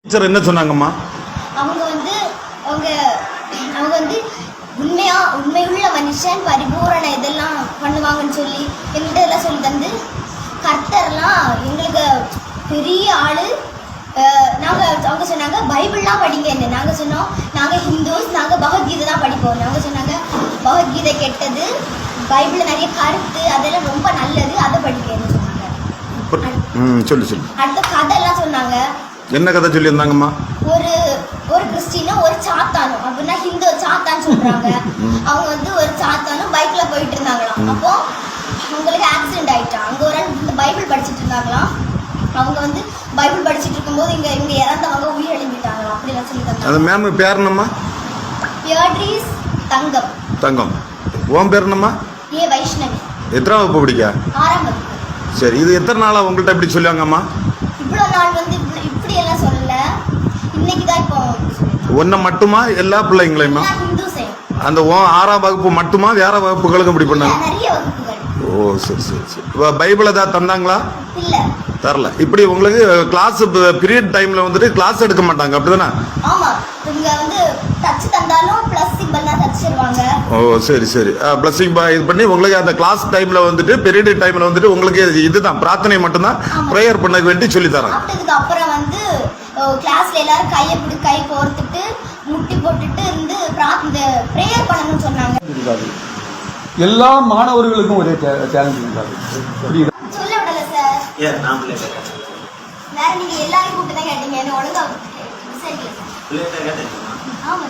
Teacher என்ன சொன்னாங்கம்மா? அவங்க வந்து அவங்க வந்து உண்மையுள்ள மனுஷன் பரிபூரண இதெல்லாம் பண்ணுவாங்கன்னு சொல்லி எங்கள்கிட்ட எல்லாம் சொல்லி தந்து கர்த்தர்லாம் எங்களுக்கு பெரிய ஆளு. அவங்க சொன்னாங்க பைபிள்லாம் படிங்கன்னு. நாங்கள் சொன்னோம் நாங்கள் ஹிந்துஸ், நாங்கள் பகவத்கீதை தான் படிப்போம். அவங்க சொன்னாங்க பகவத்கீதை கெட்டது, பைபிளில் நிறைய கருத்து அதெல்லாம் ரொம்ப நல்லது, அதை படிக்கன்னு சொன்னாங்க. சொல்லு. அடுத்த கதையெல்லாம் சொன்னாங்க. என்ன கதை சொல்லியிருந்தாங்கம்மா? ஒரு கிறிஸ்டினும் ஒரு சாத்தானும், அப்படின்னா ஹிந்து சாத்தான் சொல்றாங்க. அவங்க வந்து ஒரு சாத்தானும் பைக்ல போயிட்டு இருந்தாங்களாம். அப்போ அவங்களுக்கு ஆக்சிடென்ட் ஆயிட்டான். அங்க ஒரு ஆள் பைபிள் படிச்சுட்டு இருந்தாங்களாம். அவங்க வந்து பைபிள் படிச்சுட்டு இருக்கும்போது இங்க இறந்தவங்க உயிர் எழுப்பிட்டாங்களாம். அப்படிலாம் சொல்லி தந்தாங்க. அந்த மேம் பேர் என்னம்மா? பியட்ரிஸ் தங்கம். தங்கம். உன் பேர் என்னம்மா? ஏ வைஷ்ணவி. எத்தனை வகுப்பு படிக்க? 6ஆம் வகுப்பு. சரி, இது எத்தனை நாளா உங்கள்கிட்ட இப்படி சொல்லுவாங்கம்மா? இவ்வளவு நாள் வந்து இப்படி எல்லாம் சொல்லல, இன்னைக்குதான் இப்போ. ஒன்ன மட்டுமா எல்லா பிள்ளைங்களையுமா? அந்த 6ஆம் வகுப்பு மட்டுமா வேற வகுப்புகளுக்கும் இப்படி பண்ணாங்க? நிறைய வகுப்புகள். ஓ சரி. பைபிள் ஏதாவது தந்தாங்களா? இல்ல தரல. இப்படி உங்களுக்கு கிளாஸ் பீரியட் டைம்ல வந்துட்டு கிளாஸ் எடுக்க மாட்டாங்க, அப்படிதானே? ஆமா, இங்க வந்து டச் தந்தாலும் பிளஸ் சிம்பல் தான் தச்சிடுவாங்க. ஓ சரி. பிளஸ் இது பண்ணி உங்களுக்கு அந்த கிளாஸ் டைம்ல வந்துட்டு பீரியட் டைம்ல வந்துட்டு உங்களுக்கு இதுதான் பிரார்த்தனை மட்டும்தான் ப்ரேயர் பண்ண வேண்டி சொல்லி தராங்க. அதுக்கு அப்புறம் வந்து கிளாஸ்ல எல்லாரும் கை கோர்த்துட்டு முட்டி போட்டுட்டு இருந்து ப்ரேயர் பண்ணணும்னு சொன்னாங்க. எல்லா மாணவர்களுக்கும் ஒரே சேலஞ்ச் இருக்காது. சொல்ல விடல சார். வேற நீங்க எல்லாரும் கூப்பிட்டு தான் கேட்டீங்க. ஒழுங்கா சரி. ஆமா.